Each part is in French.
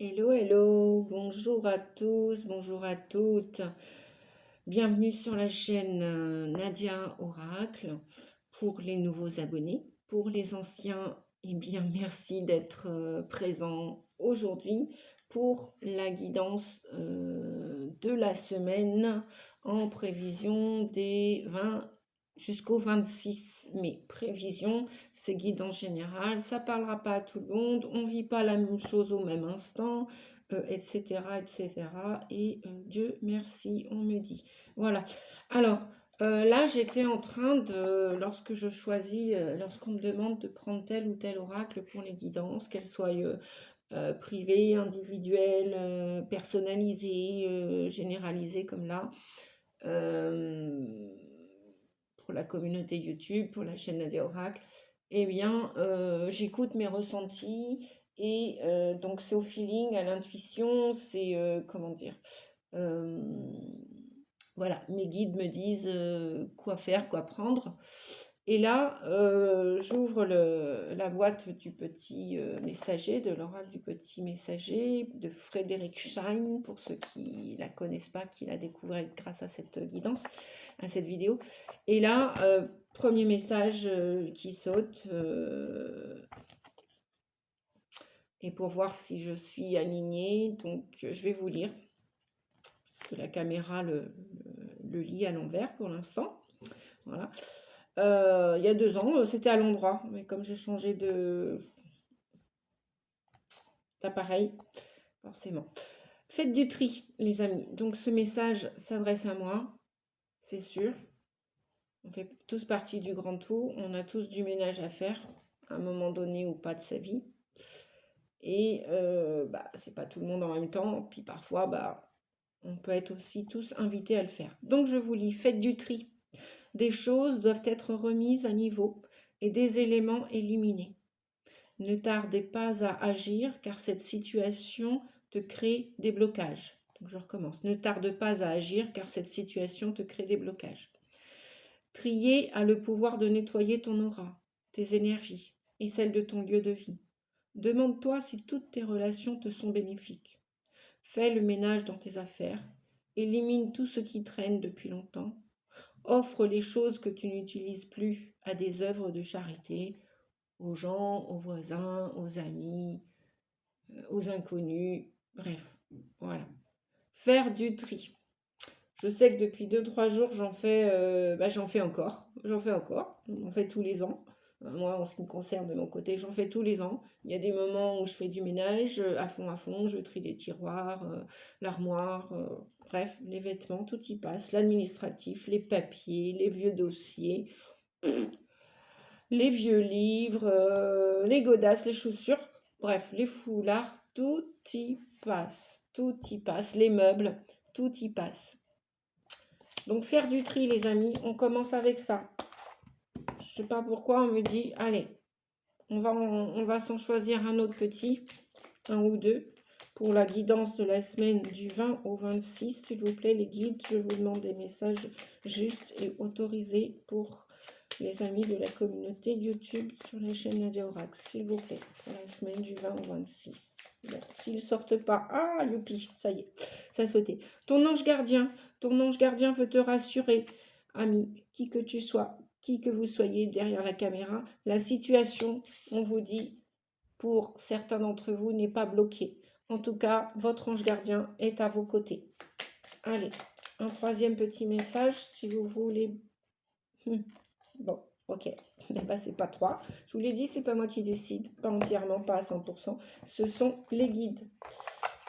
Hello, hello, bonjour à tous, bonjour à toutes. Bienvenue sur la chaîne Nadia Oracle pour les nouveaux abonnés. Pour les anciens, eh bien, merci d'être présents aujourd'hui pour la guidance de la semaine en prévision des 20 jusqu'au 26 mai. Prévision, c'est guide en général, ça parlera pas à tout le monde, on vit pas la même chose au même instant, etc., etc. Et Dieu merci, on me dit. Voilà. Alors, là, j'étais en train de, lorsque je choisis, lorsqu'on me demande de prendre tel ou tel oracle pour les guidances, qu'elles soient privées, individuelles, personnalisées, généralisées comme là, pour la communauté YouTube, pour la chaîne Nadia Oracle, eh bien, j'écoute mes ressentis et donc c'est au feeling, à l'intuition, c'est, comment dire, voilà, mes guides me disent quoi faire, quoi prendre. Et là, j'ouvre la boîte du petit messager, de l'oracle du petit messager, de Frédéric Schein, pour ceux qui la connaissent pas, qui la découvraient grâce à cette guidance, à cette vidéo. Et là, premier message qui saute, et pour voir si je suis alignée, donc je vais vous lire, parce que la caméra le lit à l'envers pour l'instant. Voilà. Il y a 2 ans, c'était à l'endroit, mais comme j'ai changé d'appareil, forcément. Faites du tri, les amis. Donc ce message s'adresse à moi, c'est sûr. On fait tous partie du grand tout. On a tous du ménage à faire, à un moment donné ou pas de sa vie. Et c'est pas tout le monde en même temps. Puis parfois, on peut être aussi tous invités à le faire. Donc je vous lis, faites du tri. Des choses doivent être remises à niveau et des éléments éliminés. Ne tardez pas à agir car cette situation te crée des blocages. Donc je recommence. Ne tarde pas à agir car cette situation te crée des blocages. Trier a le pouvoir de nettoyer ton aura, tes énergies et celles de ton lieu de vie. Demande-toi si toutes tes relations te sont bénéfiques. Fais le ménage dans tes affaires. Élimine tout ce qui traîne depuis longtemps. Offre les choses que tu n'utilises plus à des œuvres de charité, aux gens, aux voisins, aux amis, aux inconnus, bref, voilà. Faire du tri. Je sais que depuis 2-3 jours, j'en fais encore. J'en fais tous les ans. Moi, en ce qui me concerne de mon côté, j'en fais tous les ans. Il y a des moments où je fais du ménage à fond, je trie des tiroirs, l'armoire, bref, les vêtements, tout y passe. L'administratif, les papiers, les vieux dossiers, les vieux livres, les godasses, les chaussures, bref, les foulards, tout y passe. Tout y passe. Les meubles, tout y passe. Donc faire du tri, les amis, on commence avec ça. Je sais pas pourquoi on me dit, allez, on va s'en choisir un autre petit, un ou deux, pour la guidance de la semaine du 20 au 26. S'il vous plaît, les guides, je vous demande des messages justes et autorisés pour les amis de la communauté YouTube sur la chaîne Nadia Oracle, s'il vous plaît, pour la semaine du 20 au 26. Bon, s'ils ne sortent pas, ah, youpi, ça y est, ça a sauté. Ton ange gardien veut te rassurer, ami, qui que tu sois, qui que vous soyez derrière la caméra, la situation, on vous dit, pour certains d'entre vous, n'est pas bloquée. En tout cas, votre ange gardien est à vos côtés. Allez, un troisième petit message, si vous voulez. Bon, ok. C'est pas 3. Je vous l'ai dit, c'est pas moi qui décide, pas entièrement, pas à 100%. Ce sont les guides.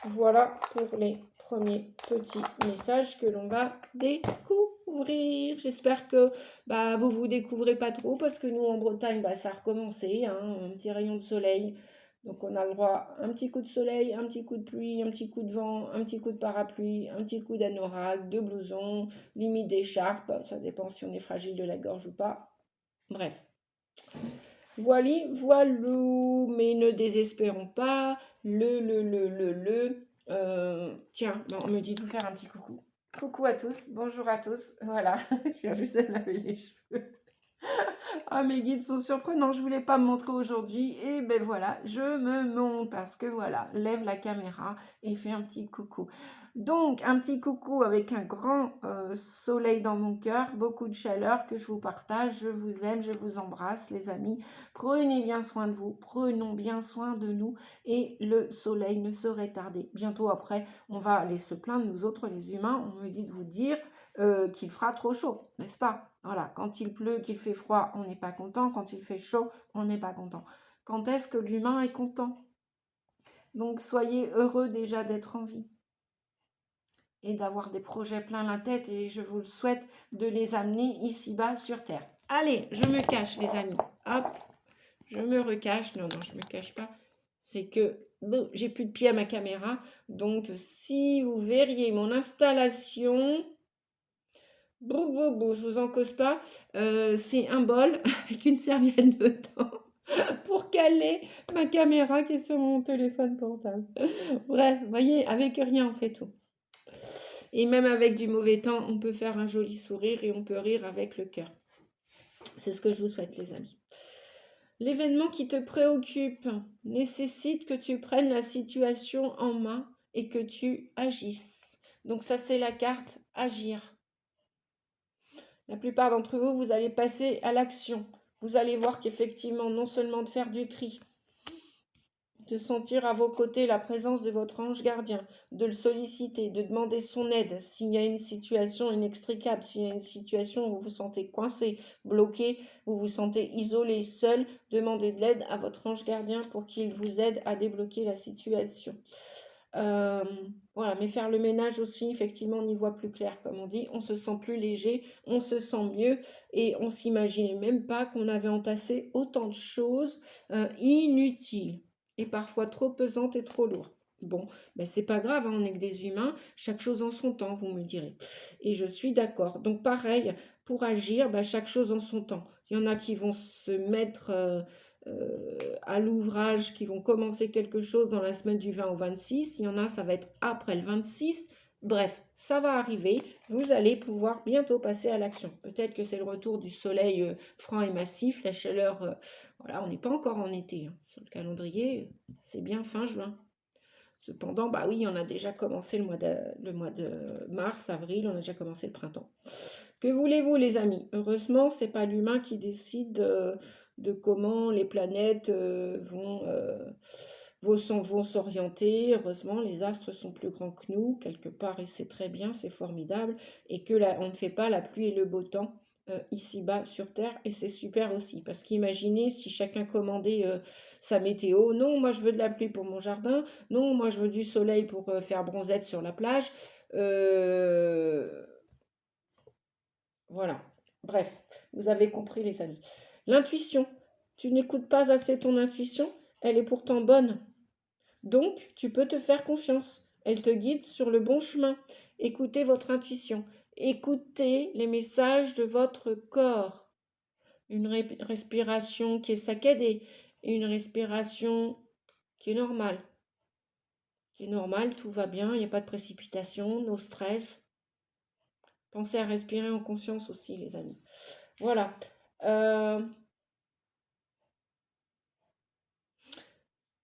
Voilà pour les premiers petits messages que l'on va découvrir. J'espère que vous vous découvrez pas trop parce que nous en Bretagne, ça a recommencé, hein, un petit rayon de soleil. Donc on a le droit à un petit coup de soleil, un petit coup de pluie, un petit coup de vent, un petit coup de parapluie, un petit coup d'anorak, de blouson, limite d'écharpe. Ça dépend si on est fragile de la gorge ou pas. Bref. Voilou, mais ne désespérons pas. Tiens, on me dit de vous faire un petit coucou. Coucou à tous, bonjour à tous. Voilà, je viens juste de me laver les cheveux. Ah, mes guides sont surprenants, je voulais pas me montrer aujourd'hui. Et ben voilà, je me montre parce que voilà, lève la caméra et fais un petit coucou. Donc, un petit coucou avec un grand soleil dans mon cœur, beaucoup de chaleur que je vous partage. Je vous aime, je vous embrasse, les amis. Prenez bien soin de vous, prenons bien soin de nous et le soleil ne saurait tarder. Bientôt après, on va aller se plaindre, nous autres les humains. On me dit de vous dire qu'il fera trop chaud, n'est-ce pas? Voilà, quand il pleut, qu'il fait froid, on n'est pas content. Quand il fait chaud, on n'est pas content. Quand est-ce que l'humain est content? Donc soyez heureux déjà d'être en vie et d'avoir des projets plein la tête et je vous le souhaite de les amener ici-bas sur Terre. Allez, je me cache les amis. Hop, je me recache. Non, non, je me cache pas. C'est que j'ai plus de pied à ma caméra. Donc si vous verriez mon installation... je vous en cause pas. C'est un bol avec une serviette dedans pour caler ma caméra qui est sur mon téléphone portable. Bref, vous voyez, avec rien, on fait tout. Et même avec du mauvais temps, on peut faire un joli sourire et on peut rire avec le cœur. C'est ce que je vous souhaite, les amis. L'événement qui te préoccupe nécessite que tu prennes la situation en main et que tu agisses. Donc ça, c'est la carte agir. La plupart d'entre vous, vous allez passer à l'action. Vous allez voir qu'effectivement, non seulement de faire du tri, de sentir à vos côtés la présence de votre ange gardien, de le solliciter, de demander son aide s'il y a une situation inextricable, s'il y a une situation où vous vous sentez coincé, bloqué, vous vous sentez isolé, seul, demandez de l'aide à votre ange gardien pour qu'il vous aide à débloquer la situation. Voilà, mais faire le ménage aussi, effectivement, on y voit plus clair, comme on dit, on se sent plus léger, on se sent mieux et on s'imaginait même pas qu'on avait entassé autant de choses inutiles et parfois trop pesantes et trop lourdes. Bon, ben c'est pas grave, hein, on n'est que des humains, chaque chose en son temps, vous me direz. Et je suis d'accord. Donc pareil, pour agir, ben, chaque chose en son temps. Il y en a qui vont se mettre à l'ouvrage, qui vont commencer quelque chose dans la semaine du 20 au 26. Il y en a, ça va être après le 26. Bref, ça va arriver. Vous allez pouvoir bientôt passer à l'action. Peut-être que c'est le retour du soleil franc et massif, la chaleur. Voilà, on n'est pas encore en été. Hein. Sur le calendrier, c'est bien fin juin. Cependant, bah oui, on a déjà commencé le mois de mars, avril, on a déjà commencé le printemps. Que voulez-vous, les amis? Heureusement, c'est pas l'humain qui décide de comment les planètes vont s'orienter. Heureusement, les astres sont plus grands que nous, quelque part, et c'est très bien, c'est formidable, et que là, on ne fait pas la pluie et le beau temps ici-bas sur Terre, et c'est super aussi, parce qu'imaginez si chacun commandait sa météo. Non, moi je veux de la pluie pour mon jardin. Non, moi je veux du soleil pour faire bronzette sur la plage. Voilà. Bref, vous avez compris les amis. L'intuition. Tu n'écoutes pas assez ton intuition, elle est pourtant bonne. Donc, tu peux te faire confiance. Elle te guide sur le bon chemin. Écoutez votre intuition. Écoutez les messages de votre corps. Une respiration qui est saccadée. Une respiration qui est normale. Qui est normale, tout va bien, il n'y a pas de précipitation, no stress. Pensez à respirer en conscience aussi, les amis. Voilà.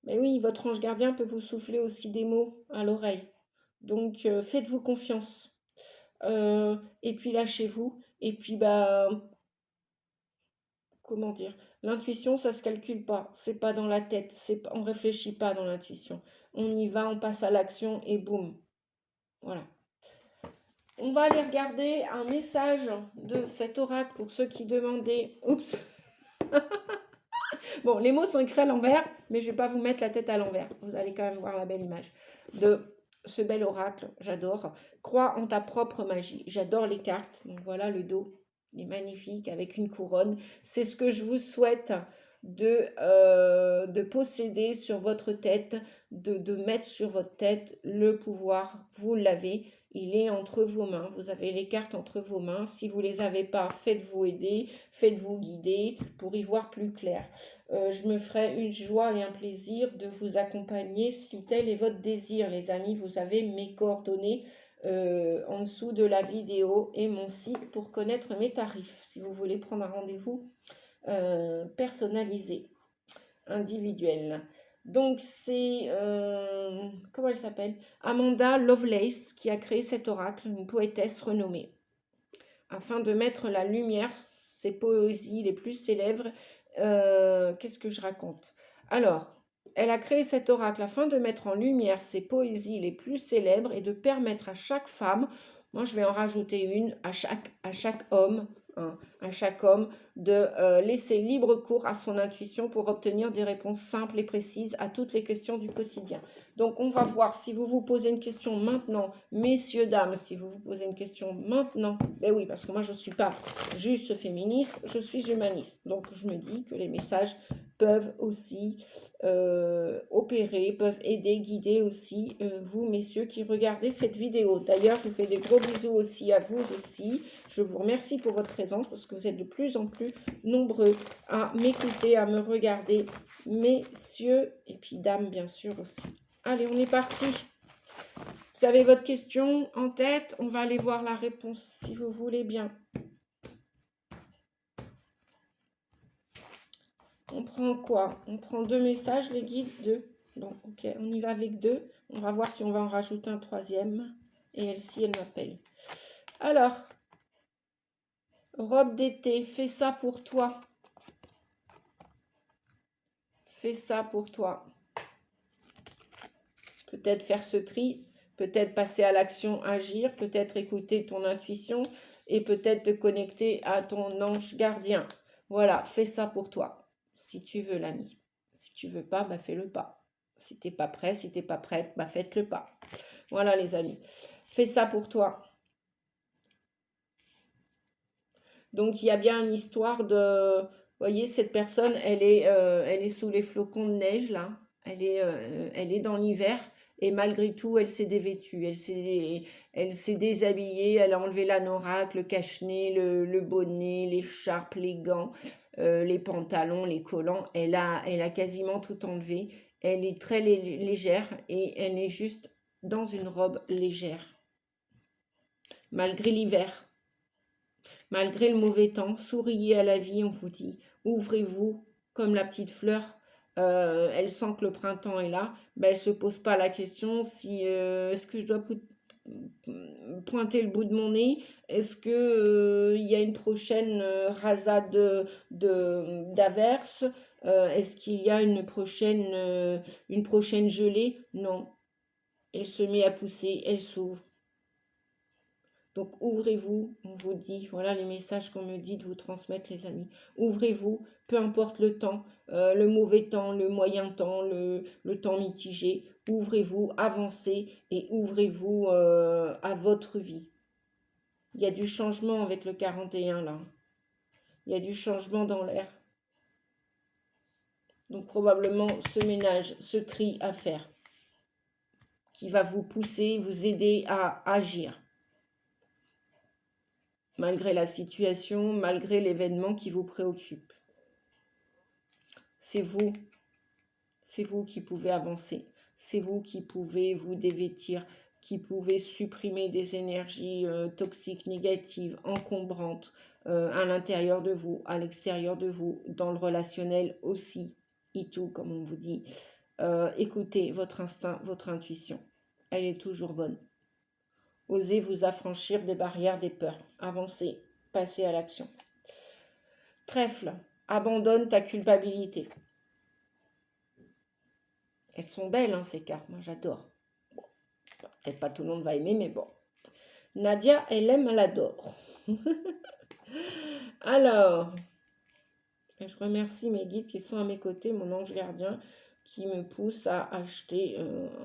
Mais oui, votre ange gardien peut vous souffler aussi des mots à l'oreille. Donc, faites-vous confiance. Et puis, lâchez-vous. Et puis, bah, comment dire? L'intuition, ça se calcule pas. C'est pas dans la tête. On réfléchit pas dans l'intuition. On y va, on passe à l'action et boum. Voilà. On va aller regarder un message de cet oracle pour ceux qui demandaient. Oups! Bon, les mots sont écrits à l'envers, mais je ne vais pas vous mettre la tête à l'envers. Vous allez quand même voir la belle image de ce bel oracle. J'adore. Crois en ta propre magie. J'adore les cartes. Donc voilà le dos. Il est magnifique avec une couronne. C'est ce que je vous souhaite de posséder sur votre tête, de mettre sur votre tête le pouvoir. Vous l'avez. Il est entre vos mains. Vous avez les cartes entre vos mains. Si vous ne les avez pas, faites-vous aider, faites-vous guider pour y voir plus clair. Je me ferai une joie et un plaisir de vous accompagner si tel est votre désir, les amis. Vous avez mes coordonnées en dessous de la vidéo et mon site pour connaître mes tarifs. Si vous voulez prendre un rendez-vous personnalisé, individuel. Donc, c'est, comment elle s'appelle? Amanda Lovelace qui a créé cet oracle, une poétesse renommée, afin de mettre la lumière, ses poésies les plus célèbres. Qu'est-ce que je raconte? Alors, elle a créé cet oracle afin de mettre en lumière ses poésies les plus célèbres et de permettre à chaque femme, moi je vais en rajouter une, à chaque homme, hein, à chaque homme, de laisser libre cours à son intuition pour obtenir des réponses simples et précises à toutes les questions du quotidien. Donc, on va voir si vous vous posez une question maintenant, messieurs, dames, si vous vous posez une question maintenant, ben oui, parce que moi, je ne suis pas juste féministe, je suis humaniste. Donc, je me dis que les messages peuvent aussi opérer, peuvent aider, guider aussi vous, messieurs, qui regardez cette vidéo. D'ailleurs, je vous fais des gros bisous aussi à vous aussi. Je vous remercie pour votre présence parce que vous êtes de plus en plus nombreux à m'écouter, à me regarder, messieurs, et puis dames, bien sûr aussi. Allez, on est parti. Vous avez votre question en tête? On va aller voir la réponse si vous voulez bien. On prend quoi? On prend 2 messages, les guides? 2. Bon, ok, on y va avec 2. On va voir si on va en rajouter un 3e. Et elle-ci, elle m'appelle. Alors, robe d'été, fais ça pour toi. Fais ça pour toi. Peut-être faire ce tri, peut-être passer à l'action, agir, peut-être écouter ton intuition et peut-être te connecter à ton ange gardien. Voilà, fais ça pour toi. Si tu veux, l'ami. Si tu veux pas, bah fais-le pas. Si t'es pas prêt, si t'es pas prête, bah faites-le pas. Voilà, les amis. Fais ça pour toi. Donc, il y a bien une histoire de... Vous voyez, cette personne, elle est sous les flocons de neige, là. Elle est dans l'hiver. Et malgré tout, elle s'est dévêtue. Elle s'est déshabillée. Elle a enlevé l'anorak, le cache-nez, le bonnet, l'écharpe, les gants, les pantalons, les collants. Elle a quasiment tout enlevé. Elle est très légère et elle est juste dans une robe légère. Malgré l'hiver. Malgré le mauvais temps, souriez à la vie, on vous dit. Ouvrez-vous comme la petite fleur. Elle sent que le printemps est là. Ben, elle ne se pose pas la question si est-ce que je dois pointer le bout de mon nez? Est-ce que il y a une prochaine rasade d'averse? Est-ce qu'il y a une prochaine gelée? Non. Elle se met à pousser, elle s'ouvre. Donc, ouvrez-vous, on vous dit, voilà les messages qu'on me dit de vous transmettre, les amis. Ouvrez-vous, peu importe le temps, le mauvais temps, le moyen temps, le temps mitigé. Ouvrez-vous, avancez et ouvrez-vous à votre vie. Il y a du changement avec le 41 là. Il y a du changement dans l'air. Donc, probablement ce ménage, ce tri à faire qui va vous pousser, vous aider à agir. Malgré la situation, malgré l'événement qui vous préoccupe. C'est vous qui pouvez avancer, c'est vous qui pouvez vous dévêtir, qui pouvez supprimer des énergies toxiques, négatives, encombrantes à l'intérieur de vous, à l'extérieur de vous, dans le relationnel aussi, et tout comme on vous dit. Écoutez votre instinct, votre intuition, elle est toujours bonne. Osez vous affranchir des barrières, des peurs. Avancez, passez à l'action. Trèfle, abandonne ta culpabilité. Elles sont belles, hein, ces cartes. Moi, j'adore. Bon, peut-être pas tout le monde va aimer, mais bon. Nadia, elle aime, elle adore. Alors, je remercie mes guides qui sont à mes côtés, mon ange gardien, qui me pousse à acheter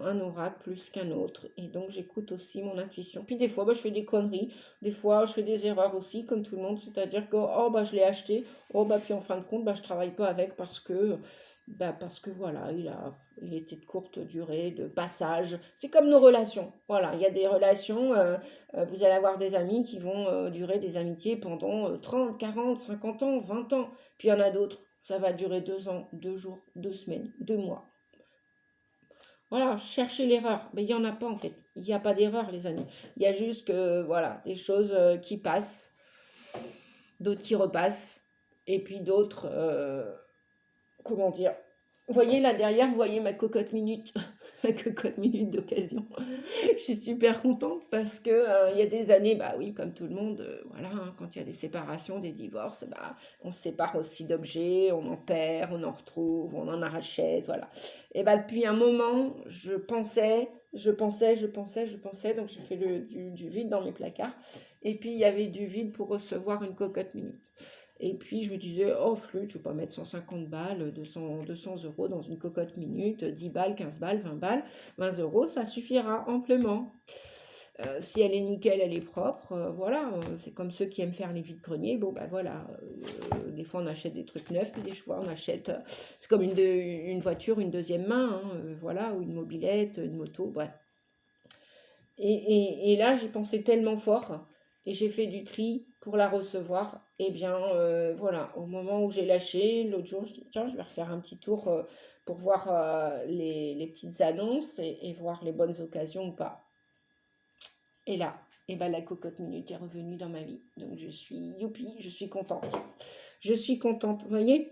un oracle plus qu'un autre. Et donc, j'écoute aussi mon intuition. Puis des fois, je fais des conneries. Des fois, je fais des erreurs aussi, comme tout le monde. C'est-à-dire que, je l'ai acheté. Puis en fin de compte, je travaille pas avec parce que voilà, il était de courte durée, de passage. C'est comme nos relations. Voilà, il y a des relations, vous allez avoir des amis qui vont durer des amitiés pendant 30, 40, 50 ans, 20 ans. Puis il y en a d'autres, ça va durer 2 ans, 2 jours, 2 semaines, 2 mois. Voilà, cherchez l'erreur. Mais il n'y en a pas en fait. Il n'y a pas d'erreur, les amis. Il y a juste que, voilà, des choses qui passent, d'autres qui repassent. Et puis d'autres, comment dire? Vous voyez là derrière, vous voyez ma cocotte minute, ma cocotte minute d'occasion. Je suis super contente parce que, il y a des années, bah oui, comme tout le monde, voilà, hein, quand il y a des séparations, des divorces, bah, on se sépare aussi d'objets, on en perd, on en retrouve, on en rachète, voilà. Et bah, depuis un moment, je pensais, donc j'ai fait du vide dans mes placards. Et puis il y avait du vide pour recevoir une cocotte minute. Et puis je me disais, oh flûte, je ne vais pas mettre 150 balles, 200 euros dans une cocotte minute, 10 balles, 15 balles, 20 balles, 20 euros, ça suffira amplement. Si elle est nickel, elle est propre, voilà, c'est comme ceux qui aiment faire les vides-greniers. Bon, bah voilà, des fois on achète des trucs neufs, puis des fois on achète, c'est comme une voiture, une deuxième main, hein, voilà, ou une mobilette, une moto, bref. Et là, j'y pensais tellement fort et j'ai fait du tri pour la recevoir. Et bien, voilà, au moment où j'ai lâché, l'autre jour, je dis, tiens, je vais refaire un petit tour pour voir les petites annonces et voir les bonnes occasions ou pas. Et là, et ben, la cocotte minute est revenue dans ma vie. Donc, je suis, youpi, je suis contente. Je suis contente, vous voyez?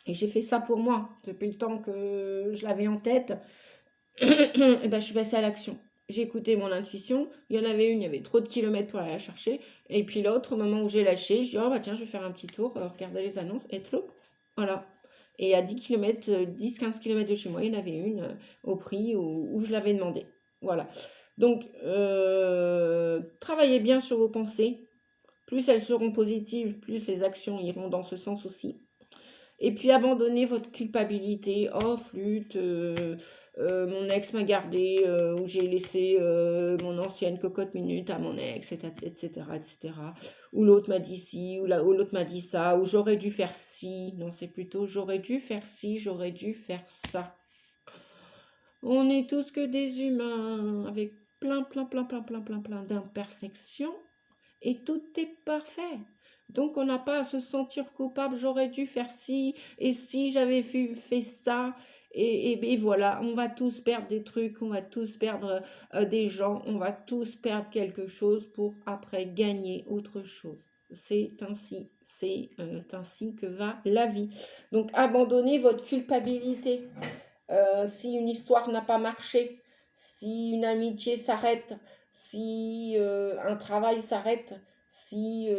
Et j'ai fait ça pour moi. Depuis le temps que je l'avais en tête, et ben, je suis passée à l'action. J'ai écouté mon intuition. Il y en avait une, il y avait trop de kilomètres pour aller la chercher. Et puis l'autre, au moment où j'ai lâché, je dis, oh bah tiens, je vais faire un petit tour, regarder les annonces. Et trop, voilà. Et à 10 km, 10-15 km de chez moi, il y en avait une au prix où je l'avais demandé. Voilà. Donc, travaillez bien sur vos pensées. Plus elles seront positives, plus les actions iront dans ce sens aussi. Et puis abandonnez votre culpabilité. Oh, flûte, mon ex m'a gardé, ou j'ai laissé mon ancienne cocotte minute à mon ex, etc., etc. Ou l'autre m'a dit ci, ou l'autre m'a dit ça, ou j'aurais dû faire ci. Non, c'est plutôt j'aurais dû faire ci, j'aurais dû faire ça. On est tous que des humains avec plein, plein, plein, plein, plein, plein, plein d'imperfections et tout est parfait. Donc on n'a pas à se sentir coupable, j'aurais dû faire ci, et si j'avais fait ça, et voilà, on va tous perdre des trucs, on va tous perdre des gens, on va tous perdre quelque chose pour après gagner autre chose. C'est ainsi que va la vie. Donc abandonnez votre culpabilité. Si une histoire n'a pas marché, si une amitié s'arrête, si un travail s'arrête, si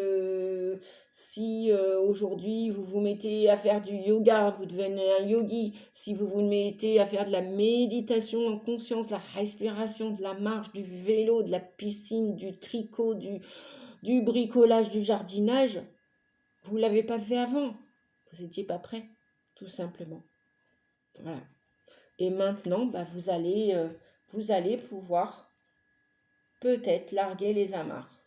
aujourd'hui vous vous mettez à faire du yoga, vous devenez un yogi, si vous vous mettez à faire de la méditation en conscience, de la respiration, de la marche, du vélo, de la piscine, du tricot, du bricolage, du jardinage, vous ne l'avez pas fait avant. Vous n'étiez pas prêt, tout simplement. Voilà. Et maintenant, bah, vous allez pouvoir peut-être larguer les amarres.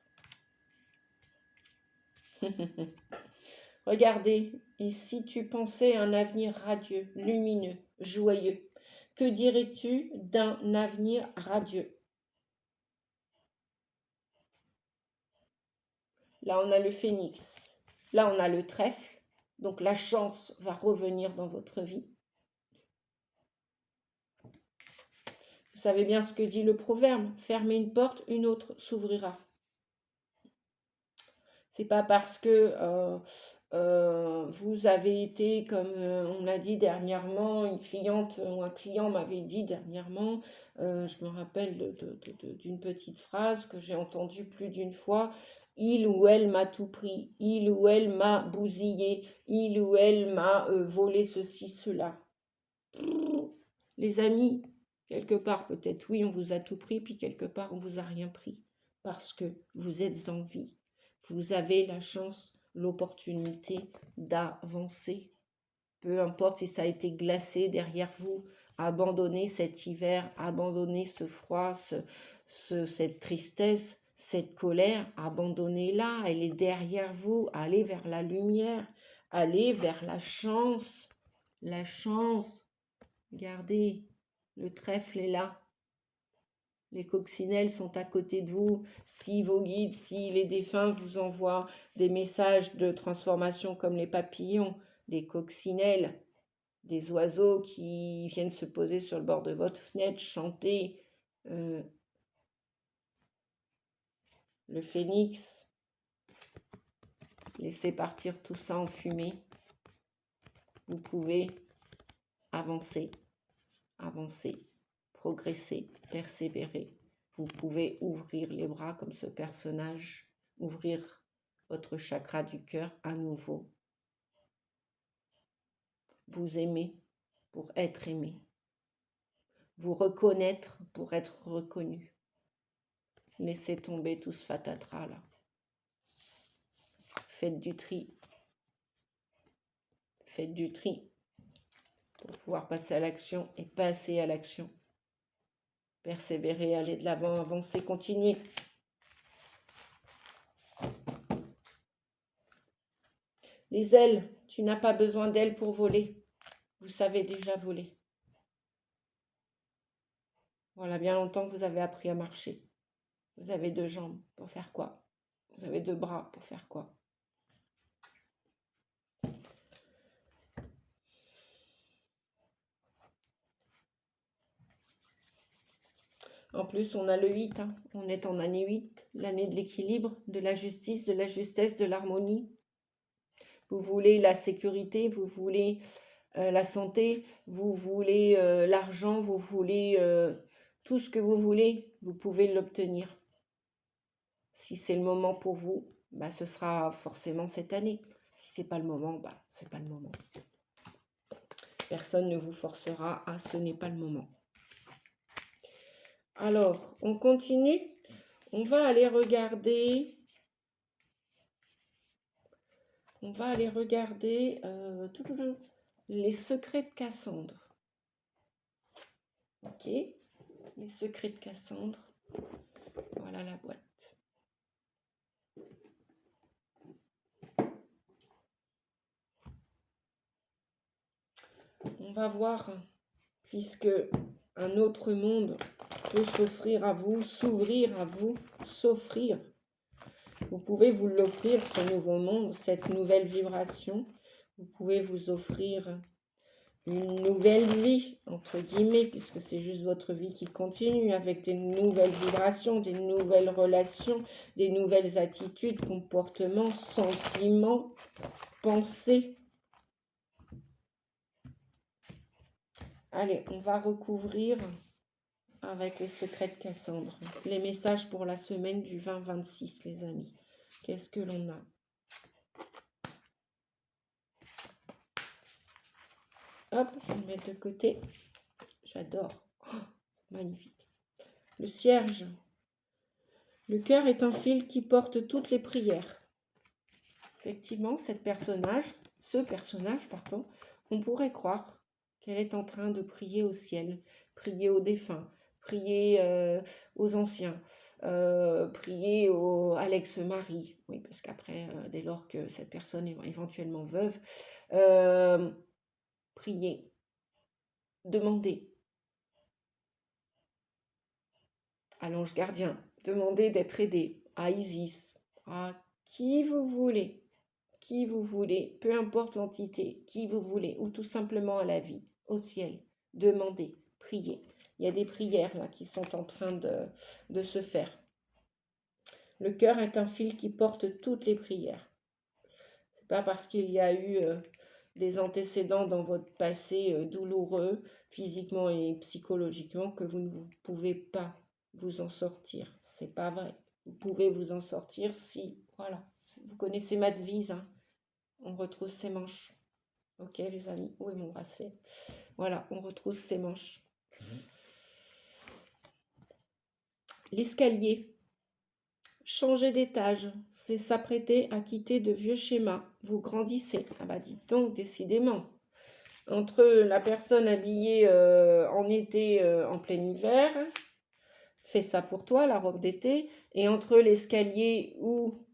Regardez, et si tu pensais un avenir radieux, lumineux, joyeux, que dirais-tu d'un avenir radieux? Là, on a le phénix. Là, on a le trèfle. Donc, la chance va revenir dans votre vie. Vous savez bien ce que dit le proverbe, fermez une porte, une autre s'ouvrira. C'est pas parce que vous avez été, comme on l'a dit dernièrement, une cliente ou un client m'avait dit dernièrement, je me rappelle d'une petite phrase que j'ai entendue plus d'une fois, il ou elle m'a tout pris, il ou elle m'a bousillé, il ou elle m'a volé ceci, cela. Les amis, quelque part peut-être oui, on vous a tout pris, puis quelque part on vous a rien pris, parce que vous êtes en vie. Vous avez la chance, l'opportunité d'avancer. Peu importe si ça a été glacé derrière vous, abandonnez cet hiver, abandonnez ce froid, cette tristesse, cette colère, abandonnez-la, elle est derrière vous, allez vers la lumière, allez vers la chance. La chance, regardez, le trèfle est là. Les coccinelles sont à côté de vous. Si vos guides, si les défunts vous envoient des messages de transformation comme les papillons, des coccinelles, des oiseaux qui viennent se poser sur le bord de votre fenêtre, chanter, le phénix, Laissez partir tout ça en fumée. Vous pouvez avancer, avancer, progresser, persévérer. Vous pouvez ouvrir les bras comme ce personnage, ouvrir votre chakra du cœur à nouveau. Vous aimer pour être aimé. Vous reconnaître pour être reconnu. Laissez tomber tout ce fatatras là. Faites du tri. Faites du tri pour pouvoir passer à l'action et passer à l'action. Persévérer, aller de l'avant, avancer, continuer. Les ailes, tu n'as pas besoin d'ailes pour voler. Vous savez déjà voler. Voilà, bien longtemps que vous avez appris à marcher. Vous avez 2 jambes pour faire quoi? Vous avez 2 bras pour faire quoi? En plus, on a le 8, hein. On est en année 8, l'année de l'équilibre, de la justice, de la justesse, de l'harmonie. Vous voulez la sécurité, vous voulez la santé, vous voulez l'argent, vous voulez tout ce que vous voulez, vous pouvez l'obtenir. Si c'est le moment pour vous, bah, ce sera forcément cette année. Si ce n'est pas le moment, bah, ce n'est pas le moment. Personne ne vous forcera à ce n'est pas le moment. Alors, on continue. On va aller regarder. Les secrets de Cassandre. Ok, les secrets de Cassandre. Voilà la boîte. On va voir, puisque un autre monde peut s'offrir à vous, s'ouvrir à vous, s'offrir. Vous pouvez vous l'offrir, ce nouveau monde, cette nouvelle vibration. Vous pouvez vous offrir une nouvelle vie, entre guillemets, puisque c'est juste votre vie qui continue, avec des nouvelles vibrations, des nouvelles relations, des nouvelles attitudes, comportements, sentiments, pensées. Allez, on va recouvrir avec les secrets de Cassandre. Les messages pour la semaine du 20-26, les amis. Qu'est-ce que l'on a? Hop, je vais le mettre de côté. J'adore. Oh, magnifique. Le cierge. Le cœur est un fil qui porte toutes les prières. Effectivement, ce personnage, on pourrait croire qu'elle est en train de prier au ciel, prier aux défunts, prier aux anciens, prier à l'ex-mari. Oui, parce qu'après, dès lors que cette personne est éventuellement veuve, prier, demander à l'ange gardien, demander d'être aidé, à Isis, à qui vous voulez, peu importe l'entité, qui vous voulez, ou tout simplement à la vie, au ciel, demandez, priez. Il y a des prières là qui sont en train de se faire. Le cœur est un fil qui porte toutes les prières. C'est pas parce qu'il y a eu des antécédents dans votre passé douloureux, physiquement et psychologiquement, que vous ne pouvez pas vous en sortir. C'est pas vrai. Vous pouvez vous en sortir si, voilà, vous connaissez ma devise, hein. On retrousse ses manches. Ok les amis, où est mon bracelet? Voilà, on retrousse ses manches. L'escalier. Changer d'étage, c'est s'apprêter à quitter de vieux schémas. Vous grandissez. Ah bah dites donc, décidément. Entre la personne habillée en été, en plein hiver, fais ça pour toi, la robe d'été, et entre l'escalier où,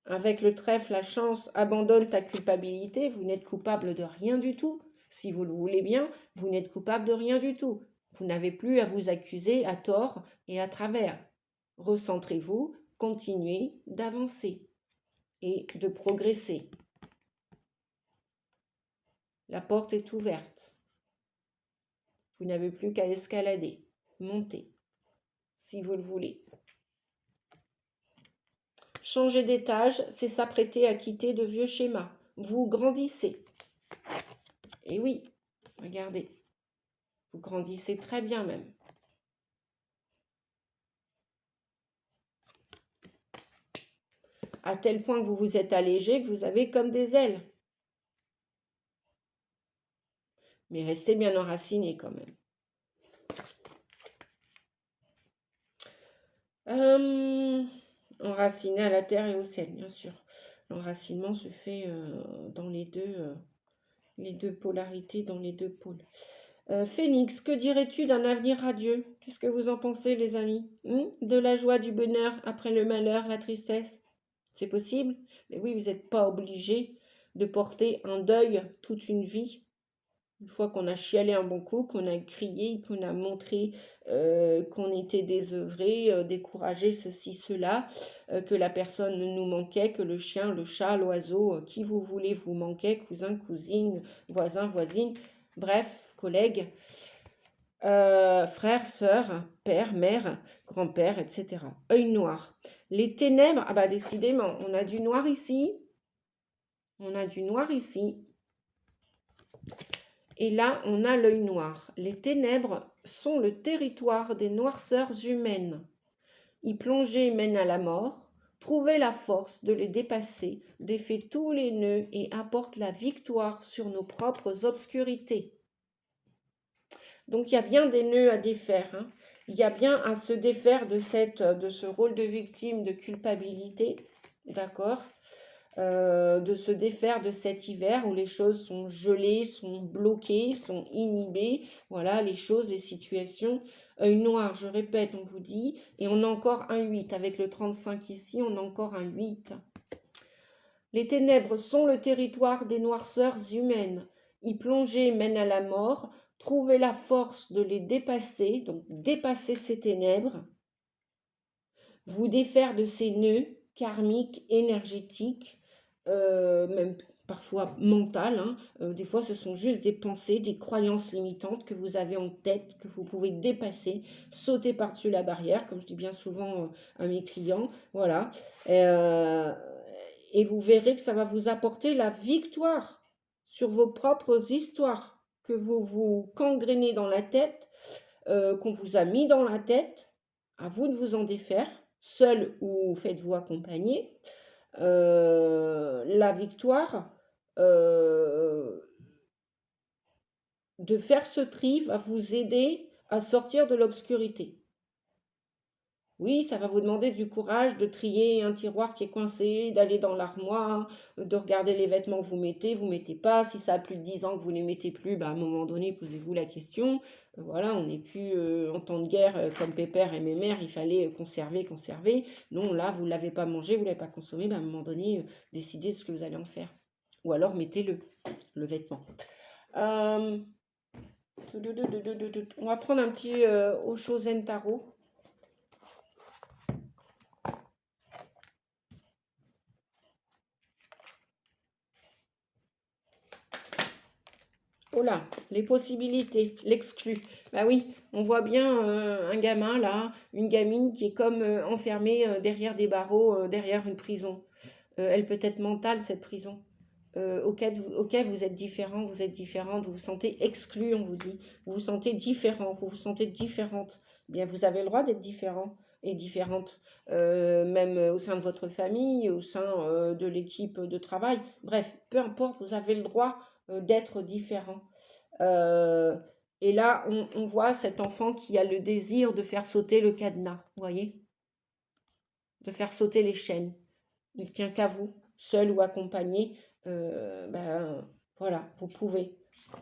avec le trèfle, la chance, abandonne ta culpabilité, vous n'êtes coupable de rien du tout. Si vous le voulez bien, vous n'êtes coupable de rien du tout. Vous n'avez plus à vous accuser à tort et à travers. Recentrez-vous, continuez d'avancer et de progresser. La porte est ouverte. Vous n'avez plus qu'à escalader, monter, si vous le voulez. Changer d'étage, c'est s'apprêter à quitter de vieux schémas. Vous grandissez. Et oui, regardez, vous grandissez très bien même. À tel point que vous vous êtes allégé que vous avez comme des ailes. Mais restez bien enraciné quand même. Enraciné à la terre et au ciel, bien sûr. L'enracinement se fait dans les deux polarités, dans les deux pôles. Phénix, que dirais-tu d'un avenir radieux? Qu'est-ce que vous en pensez, les amis? De la joie, du bonheur après le malheur, la tristesse? C'est possible? Mais oui, vous n'êtes pas obligé de porter un deuil toute une vie. Une fois qu'on a chialé un bon coup, qu'on a crié, qu'on a montré qu'on était désœuvré, découragé, ceci, cela, que la personne nous manquait, que le chien, le chat, l'oiseau, qui vous voulez vous manquait, cousin, cousine, voisin, voisine, bref, collègues, frères, sœurs, père, mère, grand-père, etc. Œil noir. Les ténèbres, ah bah décidément, on a du noir ici, on a du noir ici. Et là, on a l'œil noir. Les ténèbres sont le territoire des noirceurs humaines. Y plonger mène à la mort. Trouver la force de les dépasser défait tous les nœuds et apporte la victoire sur nos propres obscurités. Donc, il y a bien des nœuds à défaire. Hein. Il y a bien à se défaire de ce rôle de victime, de culpabilité. D'accord ? De se défaire de cet hiver où les choses sont gelées, sont bloquées, sont inhibées. Voilà, les choses, les situations. Œil noir, je répète, on vous dit. Et on a encore un 8. Avec le 35 ici, on a encore un 8. Les ténèbres sont le territoire des noirceurs humaines. Y plonger mène à la mort. Trouver la force de les dépasser, donc dépasser ces ténèbres. Vous défaire de ces nœuds karmiques, énergétiques, même parfois mentales. Hein. Des fois, ce sont juste des pensées, des croyances limitantes que vous avez en tête, que vous pouvez dépasser, sauter par-dessus la barrière, comme je dis bien souvent à mes clients. Voilà. Et vous verrez que ça va vous apporter la victoire sur vos propres histoires que vous vous gangrénez dans la tête, qu'on vous a mis dans la tête. À vous de vous en défaire, seul ou faites-vous accompagner. La victoire de faire ce tri va vous aider à sortir de l'obscurité. Oui, ça va vous demander du courage de trier un tiroir qui est coincé, d'aller dans l'armoire, de regarder les vêtements que vous mettez pas. Si ça a plus de 10 ans que vous ne les mettez plus, bah, à un moment donné, posez-vous la question. Voilà, on n'est plus en temps de guerre comme Pépère et mes mères, il fallait conserver. Non, là, vous ne l'avez pas mangé, vous ne l'avez pas consommé, bah, à un moment donné, décidez de ce que vous allez en faire. Ou alors mettez-le, le vêtement. On va prendre un petit Osho Zen Tarot. Oh là, les possibilités, l'exclu. Bah oui, on voit bien un gamin là, une gamine qui est comme enfermée derrière des barreaux, derrière une prison. Elle peut être mentale, cette prison. Auquel vous êtes différent, vous êtes différente, vous vous sentez exclu, on vous dit. Vous vous sentez différent, vous vous sentez différente. Eh bien, vous avez le droit d'être différent et différente, même au sein de votre famille, au sein de l'équipe de travail. Bref, peu importe, vous avez le droit d'être différent. Et là, on voit cet enfant qui a le désir de faire sauter le cadenas, vous voyez? De faire sauter les chaînes. Il tient qu'à vous, seul ou accompagné. Voilà, vous pouvez.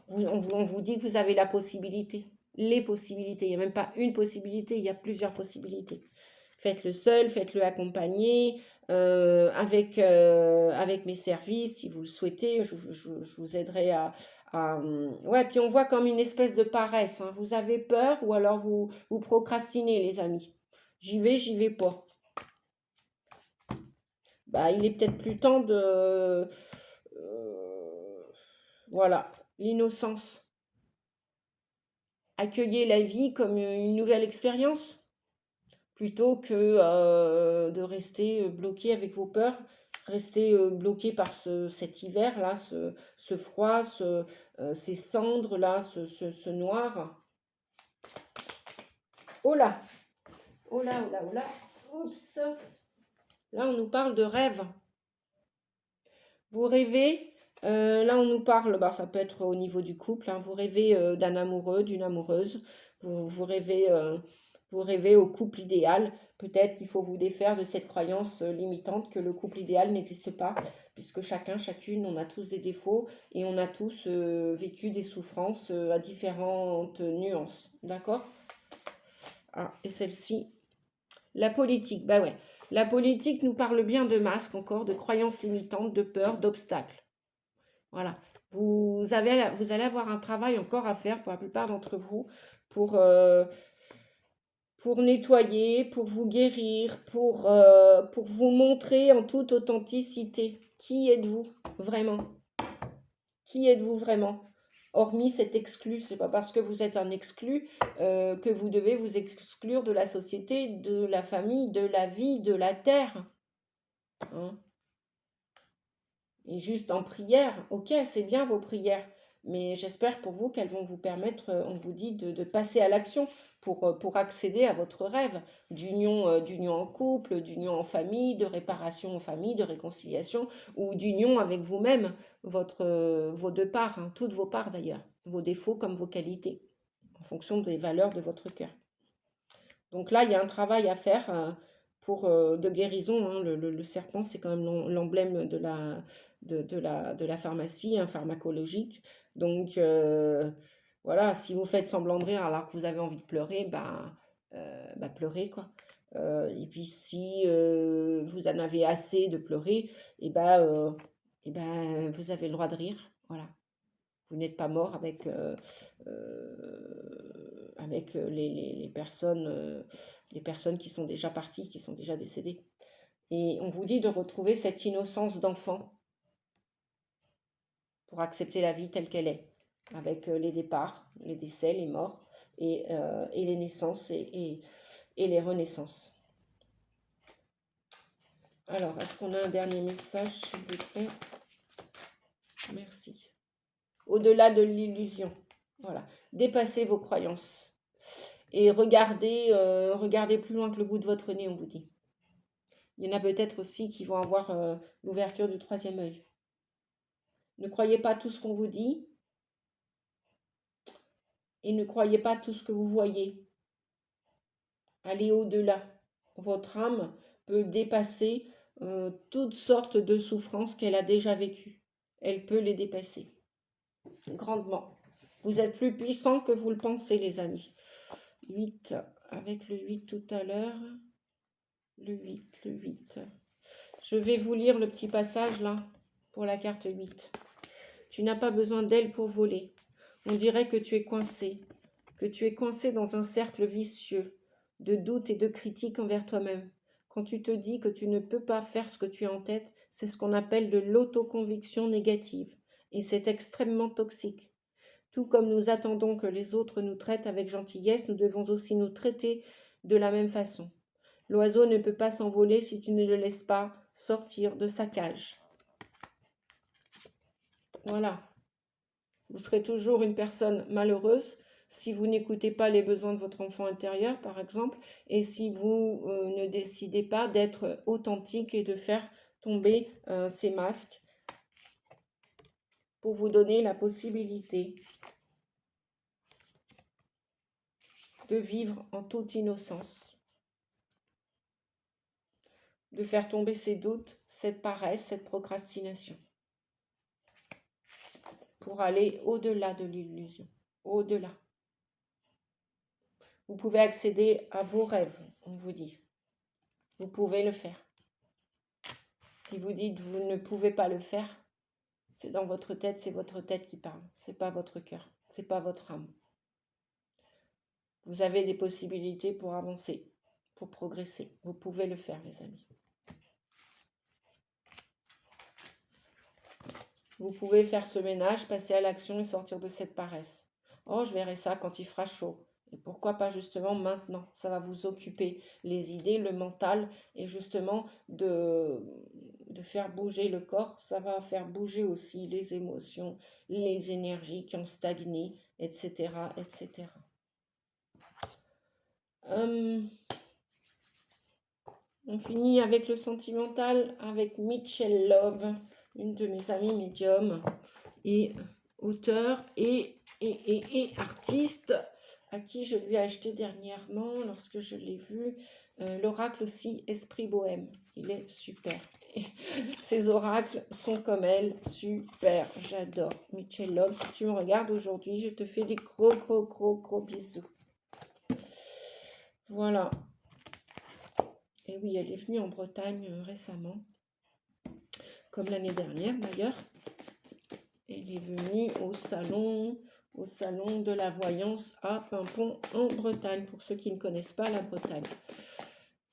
On vous dit que vous avez la possibilité. Les possibilités. Il n'y a même pas une possibilité, il y a plusieurs possibilités. Faites-le seul, faites-le accompagné, avec mes services, si vous le souhaitez. Je vous aiderai à... Ouais, puis on voit comme une espèce de paresse. Hein. Vous avez peur ou alors vous procrastinez, les amis. J'y vais pas. Bah, il est peut-être plus temps de... voilà, l'innocence. Accueillez la vie comme une nouvelle expérience. plutôt que de rester bloqué avec vos peurs, rester bloqué par cet hiver-là, ce froid, ces cendres-là, ce noir. Oh là, oh là, oh là, oh là, oups. Là, on nous parle de rêve. Vous rêvez, là on nous parle, bah, ça peut être au niveau du couple, hein, vous rêvez d'un amoureux, d'une amoureuse, vous rêvez au couple idéal. Peut-être qu'il faut vous défaire de cette croyance limitante que le couple idéal n'existe pas, puisque chacun, chacune, on a tous des défauts et on a tous vécu des souffrances à différentes nuances. D'accord? Ah, et celle-ci, la politique, bah ouais. La politique nous parle bien de masques encore, de croyances limitantes, de peurs, d'obstacles. Voilà. Vous allez avoir un travail encore à faire pour la plupart d'entre vous pour nettoyer, pour vous guérir, pour vous montrer en toute authenticité. Qui êtes-vous vraiment? Qui êtes-vous vraiment? Hormis cet exclu, c'est pas parce que vous êtes un exclu que vous devez vous exclure de la société, de la famille, de la vie, de la terre. Hein. Et juste en prière, ok, c'est bien vos prières, mais j'espère pour vous qu'elles vont vous permettre, on vous dit, de passer à l'action pour accéder à votre rêve d'union en couple, d'union en famille, de réparation en famille, de réconciliation, ou d'union avec vous-même, vos deux parts, hein, toutes vos parts d'ailleurs, vos défauts comme vos qualités, en fonction des valeurs de votre cœur. Donc là, il y a un travail à faire de guérison. Hein. Le serpent, c'est quand même l'emblème de la pharmacie, hein, pharmacologique. Donc voilà, si vous faites semblant de rire alors que vous avez envie de pleurer, bah pleurez quoi. Et puis si vous en avez assez de pleurer, et ben, vous avez le droit de rire. Voilà. Vous n'êtes pas mort avec les personnes qui sont déjà parties, qui sont déjà décédées. Et on vous dit de retrouver cette innocence d'enfant pour accepter la vie telle qu'elle est, avec les départs, les décès, les morts, et les naissances et les renaissances. Alors, est-ce qu'on a un dernier message, s'il vous plaît? Merci. Au-delà de l'illusion. Voilà. Dépassez vos croyances. Et regardez plus loin que le bout de votre nez, on vous dit. Il y en a peut-être aussi qui vont avoir l'ouverture du troisième œil. Ne croyez pas tout ce qu'on vous dit et ne croyez pas tout ce que vous voyez. Allez au-delà. Votre âme peut dépasser toutes sortes de souffrances qu'elle a déjà vécues. Elle peut les dépasser grandement. Vous êtes plus puissant que vous le pensez, les amis. 8, avec le 8 tout à l'heure. Le 8. Je vais vous lire le petit passage là, pour la carte 8. Tu n'as pas besoin d'elle pour voler. On dirait que tu es coincé dans un cercle vicieux de doutes et de critiques envers toi-même. Quand tu te dis que tu ne peux pas faire ce que tu as en tête, c'est ce qu'on appelle de l'autoconviction négative. Et c'est extrêmement toxique. Tout comme nous attendons que les autres nous traitent avec gentillesse, nous devons aussi nous traiter de la même façon. L'oiseau ne peut pas s'envoler si tu ne le laisses pas sortir de sa cage. Voilà. Vous serez toujours une personne malheureuse si vous n'écoutez pas les besoins de votre enfant intérieur, par exemple, et si vous ne décidez pas d'être authentique et de faire tomber ces masques pour vous donner la possibilité de vivre en toute innocence, de faire tomber ces doutes, cette paresse, cette procrastination, pour aller au-delà de l'illusion, au-delà. Vous pouvez accéder à vos rêves, on vous dit. Vous pouvez le faire. Si vous dites vous ne pouvez pas le faire, c'est dans votre tête, c'est votre tête qui parle. C'est pas votre cœur, c'est pas votre âme. Vous avez des possibilités pour avancer, pour progresser. Vous pouvez le faire, les amis. Vous pouvez faire ce ménage, passer à l'action et sortir de cette paresse. Oh, je verrai ça quand il fera chaud. Et pourquoi pas justement maintenant? Ça va vous occuper les idées, le mental, et justement de faire bouger le corps. Ça va faire bouger aussi les émotions, les énergies qui ont stagné, etc., etc. On finit avec le sentimental, avec Mitchell Love, une de mes amies médiums et auteur et artiste, à qui je lui ai acheté dernièrement, lorsque je l'ai vu, l'oracle aussi Esprit Bohème. Il est super. Et ces oracles sont comme elle, super. J'adore. Mitchell Love, si tu me regardes aujourd'hui, je te fais des gros bisous. Voilà. Et oui, elle est venue en Bretagne récemment, comme l'année dernière d'ailleurs. Elle est venue au salon de la voyance à Paimpont en Bretagne, pour ceux qui ne connaissent pas la Bretagne.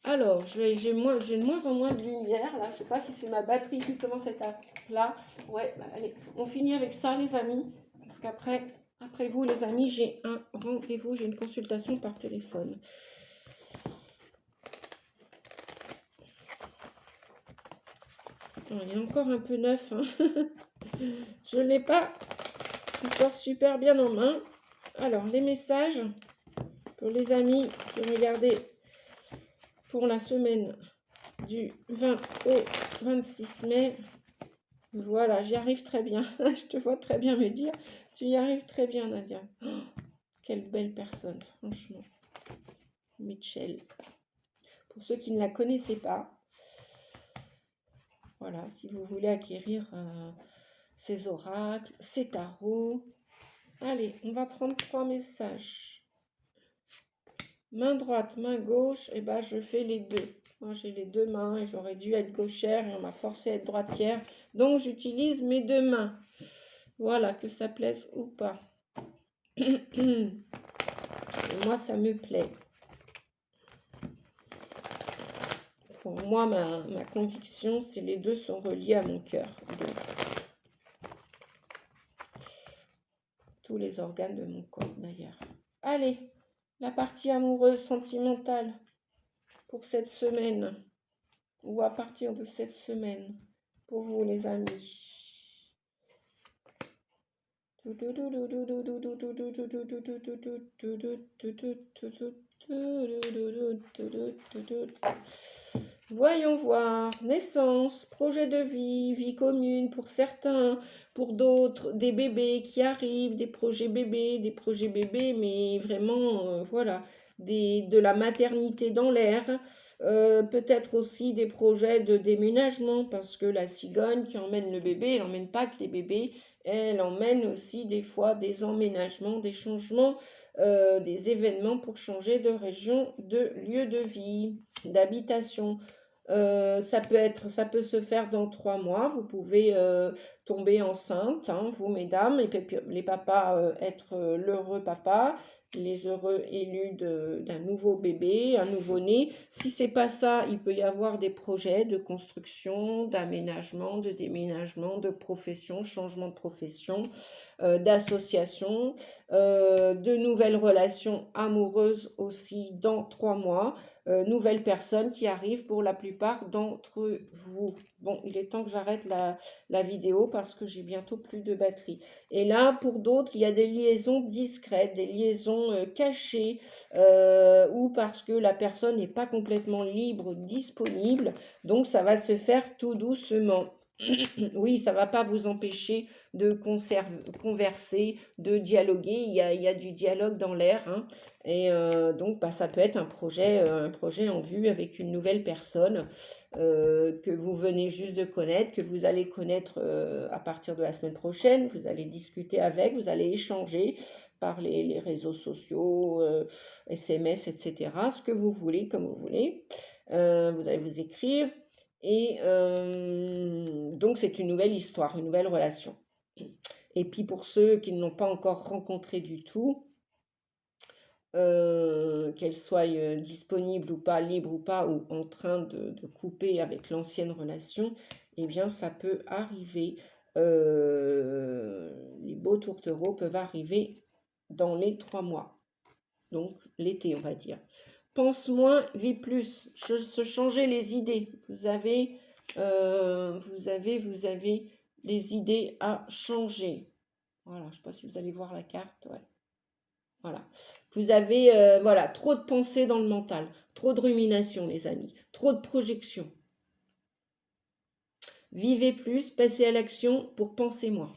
Alors, j'ai de moins en moins de lumière là. Je ne sais pas si c'est ma batterie qui commence à être à plat. Ouais, bah, allez, on finit avec ça les amis, parce qu'après vous les amis, j'ai un rendez-vous, j'ai une consultation par téléphone. Il est encore un peu neuf, hein. Je ne l'ai pas encore super bien en main. Alors, les messages pour les amis qui regardaient pour la semaine du 20 au 26 mai. Voilà, j'y arrive très bien. Je te vois très bien me dire. Tu y arrives très bien, Nadia. Oh, quelle belle personne, franchement. Mitchell. Pour ceux qui ne la connaissaient pas, voilà, si vous voulez acquérir ces oracles, ces tarots. Allez, on va prendre 3 messages. Main droite, main gauche, et ben je fais les deux. Moi j'ai les deux mains et j'aurais dû être gauchère et on m'a forcé à être droitière. Donc j'utilise mes deux mains. Voilà, que ça plaise ou pas. Et moi ça me plaît. Pour moi, ma conviction, c'est les deux sont reliés à mon cœur. Donc, tous les organes de mon corps d'ailleurs. Allez, la partie amoureuse, sentimentale pour cette semaine. Ou à partir de cette semaine. Pour vous les amis. Voyons voir. Naissance, projet de vie, vie commune pour certains, pour d'autres, des bébés qui arrivent, des projets bébés, mais vraiment, voilà, de la maternité dans l'air. Peut-être aussi des projets de déménagement, parce que la cigogne qui emmène le bébé, elle n'emmène pas que les bébés, elle emmène aussi des fois des emménagements, des changements, des événements pour changer de région, de lieu de vie, d'habitation. Ça peut se faire dans 3 mois. Vous pouvez tomber enceinte, hein, vous mesdames, et puis les papas être l'heureux papa, les heureux élus d'un nouveau bébé, un nouveau-né. Si c'est pas ça, il peut y avoir des projets de construction, d'aménagement, de déménagement, de profession, changement de profession, d'association, de nouvelles relations amoureuses aussi dans 3 mois. Nouvelles personnes qui arrivent pour la plupart d'entre vous. Bon, il est temps que j'arrête la vidéo parce que j'ai bientôt plus de batterie. Et là, pour d'autres, il y a des liaisons discrètes, des liaisons cachées, ou parce que la personne n'est pas complètement libre, disponible. Donc, ça va se faire tout doucement. Oui, ça ne va pas vous empêcher de converser, de dialoguer. Il y a du dialogue dans l'air, hein. Et donc, bah, ça peut être un projet en vue avec une nouvelle personne que vous venez juste de connaître, que vous allez connaître à partir de la semaine prochaine. Vous allez discuter avec, vous allez échanger par les réseaux sociaux, SMS, etc. Ce que vous voulez, comme vous voulez. Vous allez vous écrire. Et donc, c'est une nouvelle histoire, une nouvelle relation. Et puis, pour ceux qui ne l'ont pas encore rencontré du tout, qu'elle soit disponible ou pas, libre ou pas, ou en train de couper avec l'ancienne relation, eh bien, ça peut arriver. Les beaux tourtereaux peuvent arriver dans les 3 mois. donc l'été, on va dire. Pense moins, vis plus. Se changer les idées. Vous avez des idées à changer. Voilà, je ne sais pas si vous allez voir la carte. Ouais. Voilà. Vous avez voilà, trop de pensées dans le mental, trop de rumination, les amis, trop de projections. Vivez plus, passez à l'action pour penser moins.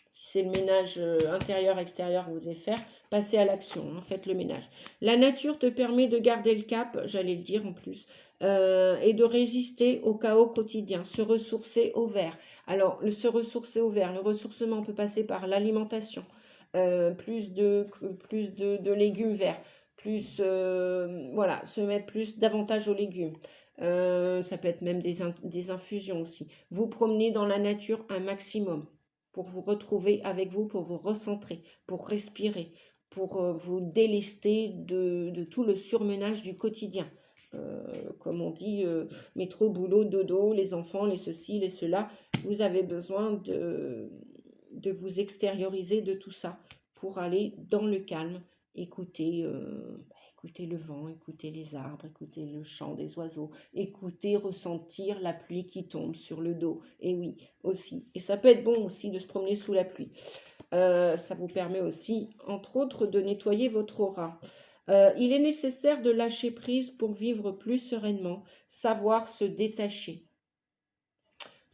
Si c'est le ménage intérieur, extérieur que vous devez faire, passez à l'action, hein, faites le ménage. La nature te permet de garder le cap, j'allais le dire en plus, et de résister au chaos quotidien, se ressourcer au vert. Alors, se ressourcer au vert, le ressourcement peut passer par l'alimentation, plus de légumes verts, plus, voilà, se mettre davantage aux légumes. Ça peut être même des infusions aussi. Vous promenez dans la nature un maximum pour vous retrouver avec vous, pour vous recentrer, pour respirer, pour vous délester de tout le surmenage du quotidien. Comme on dit, métro, boulot, dodo, les enfants, les ceci, les cela. Vous avez besoin de vous extérioriser de tout ça pour aller dans le calme, écouter, écouter le vent, écouter les arbres, écouter le chant des oiseaux, écouter, ressentir la pluie qui tombe sur le dos. Et oui, aussi. Et ça peut être bon aussi de se promener sous la pluie. Ça vous permet aussi, entre autres, de nettoyer votre aura. Il est nécessaire de lâcher prise pour vivre plus sereinement, savoir se détacher.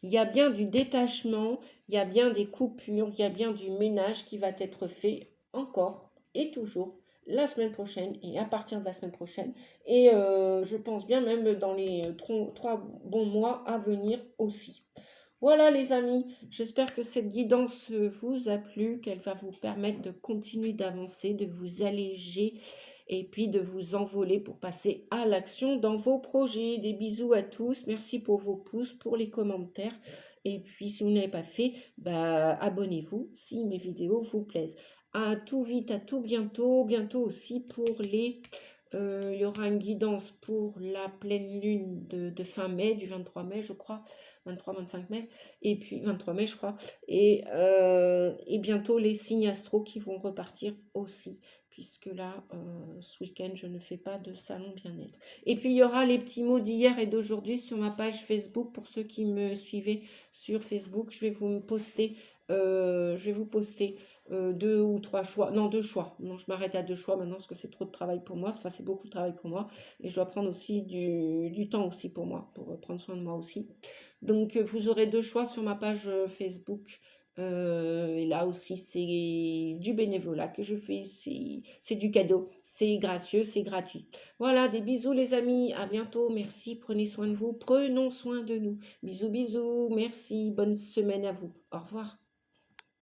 Il y a bien du détachement, il y a bien des coupures, il y a bien du ménage qui va être fait encore et toujours la semaine prochaine et à partir de la semaine prochaine. Et je pense bien même dans les 3 bons mois à venir aussi. Voilà les amis, j'espère que cette guidance vous a plu, qu'elle va vous permettre de continuer d'avancer, de vous alléger et puis de vous envoler pour passer à l'action dans vos projets. Des bisous à tous, merci pour vos pouces, pour les commentaires. Et puis si vous n'avez pas fait, bah, abonnez-vous si mes vidéos vous plaisent. À tout vite, à tout bientôt. Bientôt aussi pour les... il y aura une guidance pour la pleine lune de fin mai, du 23 mai je crois, 23-25 mai, et puis 23 mai je crois, et bientôt les signes astro qui vont repartir aussi, puisque là, ce week-end, je ne fais pas de salon bien-être. Et puis, il y aura les petits mots d'hier et d'aujourd'hui sur ma page Facebook. Pour ceux qui me suivaient sur Facebook, je vais vous poster, 2 ou 3 choix. Non, 2 choix. Non, je m'arrête à 2 choix maintenant parce que c'est trop de travail pour moi. Enfin, c'est beaucoup de travail pour moi. Et je dois prendre aussi du temps aussi pour moi, pour prendre soin de moi aussi. Donc, vous aurez 2 choix sur ma page Facebook. Et là aussi, c'est du bénévolat que je fais, c'est du cadeau, c'est gracieux, c'est gratuit. Voilà, des bisous les amis, à bientôt, merci, prenez soin de vous, prenons soin de nous. Bisous, bisous, merci, bonne semaine à vous, au revoir.